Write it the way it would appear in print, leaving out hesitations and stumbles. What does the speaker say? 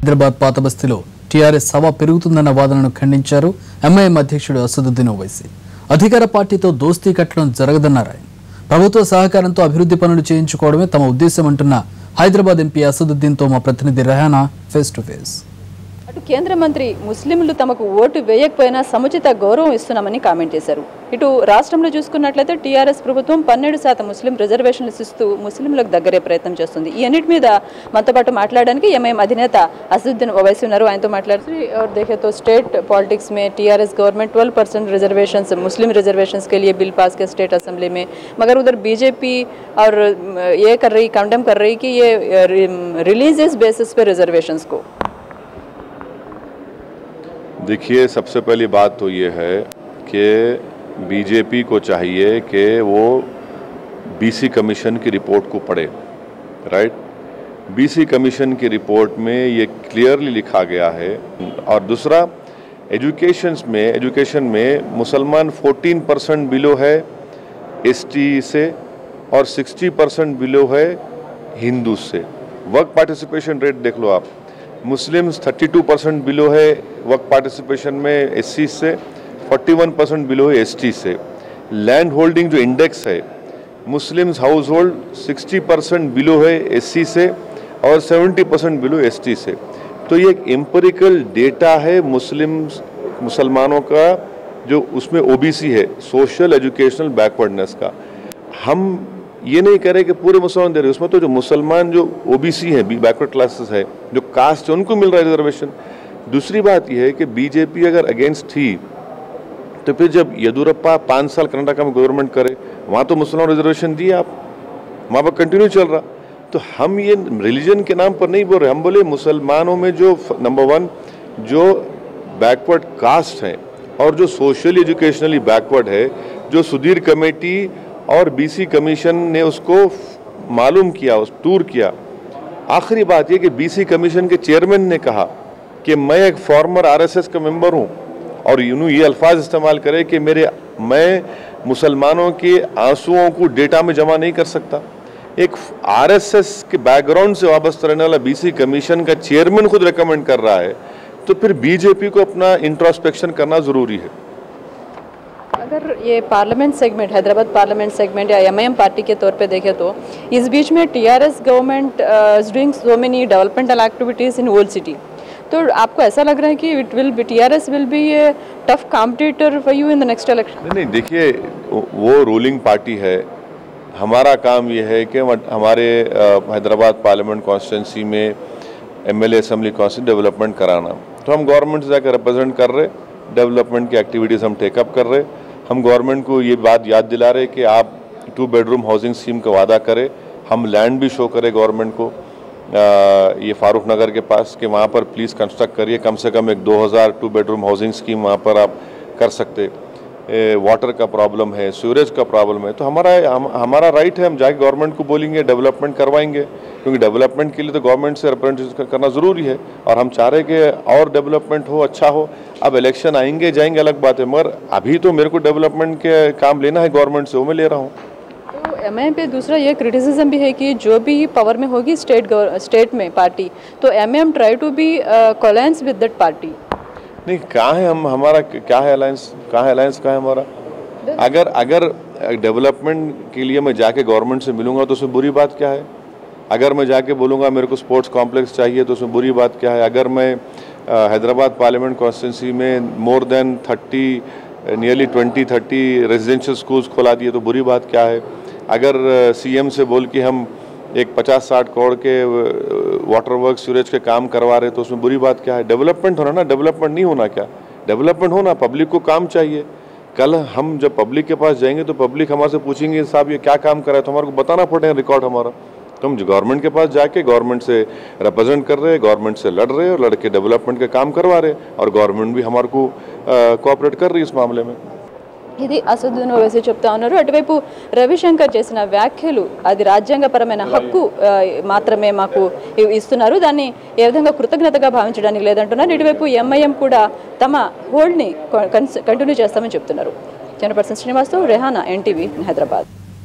హైదరాబాద్ పాత బస్తీలో టీఆర్ఎస్ సభ పెరుగుతుందన్న వాదనను ఖండించారు ఎంఐఎం అధ్యక్షుడు అసదుద్దీన్ ఓవైసీ. అధికార పార్టీతో దోస్తీ కట్టడం జరగదన్నారు ఆయన. ప్రభుత్వ సహకారంతో అభివృద్ధి పనులు చేయించుకోవడమే తమ ఉద్దేశం అంటున్న హైదరాబాద్ ఎంపీ అసదుద్దీన్తో మా ప్రతినిధి రెహానా ఫేస్ టు ఫేస్. అటు కేంద్ర మంత్రి ముస్లింలు తమకు ఓటు వేయకపోయినా సముచిత గౌరవం ఇస్తున్నామని కామెంట్ చేశారు. ఇటు రాష్ట్రంలో చూసుకున్నట్లయితే టీఆర్ఎస్ ప్రభుత్వం 12% ముస్లిం రిజర్వేషన్లు ఇస్తూ ముస్లింలకు దగ్గరే ప్రయత్నం చేస్తుంది. ఈ అన్నిటి మీద మనతో పాటు మాట్లాడడానికి ఎంఐఎం అధినేత అసదుద్దీన్ ఓవైసీ ఉన్నారు. ఆయనతో మాట్లాడుతూ और देखें तो स्टेट पॉलिटिक्स में टीआरएस गवर्नमेंट 12% रिजर्वेशंस मुस्लिम रिजर्वेशंस के लिए बिल पास किया स्टेट असेंबली में, मगर उधर बीजेपी और ये कर रही कंडेम कर रही कि ये रिलीजियस बेसिस पे रिजर्वेशंस को. देखिए, सबसे पहली बात तो ये है कि बीजेपी को चाहिए कि वो बीसी कमीशन की रिपोर्ट को पढ़े. राइट, बीसी कमीशन की रिपोर्ट में ये क्लियरली लिखा गया है. और दूसरा, एजुकेशन में मुसलमान 14% बिलो है एसटी से और 60% बिलो है हिंदू से. वर्क पार्टिसिपेशन रेट देख लो आप, मुस्लिम्स 32% बिलो है वर्क पार्टिसिपेशन में एससी से, 41% बिलो है एसटी से. लैंड होल्डिंग जो इंडेक्स है, मुस्लिम्स हाउस होल्ड 60% बिलो है एससी से और 70% बिलो एसटी से. तो ये एक एम्पिरिकल डेटा है मुसलमानों का, जो उसमें ओबीसी है, सोशल एजुकेशनल बैकवर्डनेस का. हम ये नहीं कह रहे कि पूरे मुसलमान दे रहे, उसमें तो जो मुसलमान जो ओबीसी है, बैकवर्ड क्लासेस है, जो कास्ट है, उनको मिल रहा है रिजर्वेशन. दूसरी बात यह है कि बीजेपी अगर अगेंस्ट थी तो फिर जब येदियुरप्पा 5 साल कर्नाटक में गवर्नमेंट करे, वहाँ तो मुसलमान रिजर्वेशन दिए आप, वहाँ पर कंटिन्यू चल रहा. तो हम ये रिलीजन के नाम पर नहीं बोल रहे, हम बोले मुसलमानों में जो नंबर 1 जो बैकवर्ड कास्ट है और जो सोशली एजुकेशनली बैकवर्ड है, जो सुधीर कमेटी और बीसी कमीशन ने उसको मालूम किया, उस टूर किया. आखिरी बात यह कि बीसी कमीशन के चेयरमैन ने कहा कि मैं एक फॉर्मर आरएसएस का मेंबर हूं और ये अल्फाज इस्तेमाल करे कि मैं मुसलमानों के आंसुओं को डेटा में जमा नहीं कर सकता. एक आरएसएस के बैकग्राउंड से वाबस्ता रहने वाला बीसी कमीशन का चेयरमैन खुद रेकमेंड कर रहा है, तो फिर बीजेपी को अपना इंट्रोस्पेक्शन करना जरूरी है. अगर ये parliament segment, Hyderabad parliament segment या एमआईएम पार्टी के तौर पे देखें तो इस बीच में TRS government is doing so many developmental activities in old city. तो आपको ऐसा लग रहा है कि TRS will be A tough competitor for you in the next election? नहीं, देखिए, वो रूलिंग पार्टी है. हमारा काम ये है कि हमारे हैदराबाद पार्लियामेंट कॉन्स्टिट्यूंसी में एमएलए असेंबली कॉन्स्टिट्यूंसी डेवलपमेंट कराना. तो हम गवर्नमेंट से जाकर रिप्रेजेंट कर रहे, डेवलपमेंट की एक्टिविटीज़ हम टेकअप कर रहे. हम गवर्नमेंट को ये बात याद दिला रहे कि आप 2 बेडरूम हाउसिंग स्कीम का वादा करें. हम लैंड भी शो करें गवर्नमेंट को, ये फारूक नगर के पास, कि वहाँ पर प्लीज़ कंस्ट्रक्ट करिए. कम से कम एक 2000 2 बेडरूम हाउसिंग स्कीम वहाँ पर आप कर सकते. वाटर का प्रॉब्लम है, सीवरेज का प्रॉब्लम है, तो हमारा राइट है, हम जाके गवर्नमेंट को बोलेंगे, डेवलपमेंट करवाएंगे. क्योंकि डेवलपमेंट के लिए तो गवर्नमेंट से रिप्रेजेंटेशन करना ज़रूरी है और हम चाह रहे हैं कि और डेवलपमेंट हो, अच्छा हो. अब इलेक्शन आएंगे जाएंगे अलग बात है, मगर अभी तो मेरे को डेवलपमेंट के काम लेना है गवर्नमेंट से, वो मैं ले रहा हूँ. तो एमआईएम पे दूसरा ये क्रिटिसिज्म भी है कि जो भी पावर में होगी स्टेट में पार्टी, तो MIM try to be coalition with that party. नहीं, कहाँ है हमारा क्या है अलायंस, कहाँ है हमारा? अगर डेवलपमेंट के लिए मैं जाके गवर्नमेंट से मिलूंगा तो उसमें बुरी बात क्या है? अगर मैं जाके बोलूँगा मेरे को स्पोर्ट्स कॉम्प्लेक्स चाहिए तो उसमें बुरी बात क्या है? अगर मैं हैदराबाद पार्लियामेंट कॉन्स्टिट्यूंसी में मोर देन 30 रेजिडेंशियल स्कूल्स खोला दिए तो बुरी बात क्या है? अगर सीएम से बोल के हम एक 50-60 करोड़ के वाटर वर्क सीवरेज के काम करवा रहे तो उसमें बुरी बात क्या है? डेवलपमेंट होना ना, डेवलपमेंट नहीं होना क्या? डेवलपमेंट होना, पब्लिक को काम चाहिए. कल हम जब पब्लिक के पास जाएंगे तो पब्लिक हमारे से पूछेंगे साहब ये क्या काम कर रहा है, तो हमारे को बताना पड़ेगा रिकॉर्ड हमारा. तो हम गवर्नमेंट के पास जाके गवर्नमेंट से रिप्रेजेंट कर रहे हैं, गवर्नमेंट से लड़ रहे हैं और लड़के डेवलपमेंट के काम करवा रहे हैं और गवर्नमेंट भी हमारे को कोऑपरेट कर रही है इस मामले में. ఇది అసదుద్దీన్ ఓవైసీ చెప్తా ఉన్నారు. అటువైపు రవిశంకర్ చేసిన వ్యాఖ్యలు అది రాజ్యాంగపరమైన హక్కు మాత్రమే మాకు ఇస్తున్నారు, దాన్ని ఏ విధంగా కృతజ్ఞతగా భావించడానికి లేదంటున్నారు. ఇటువైపు ఎంఐఎం కూడా తమ హోల్డ్ని కంటిన్యూ చేస్తామని చెప్తున్నారు. కెమెరా పర్సన్ శ్రీనివాస్తో రెహానా, ఎన్టీవీ, హైదరాబాద్.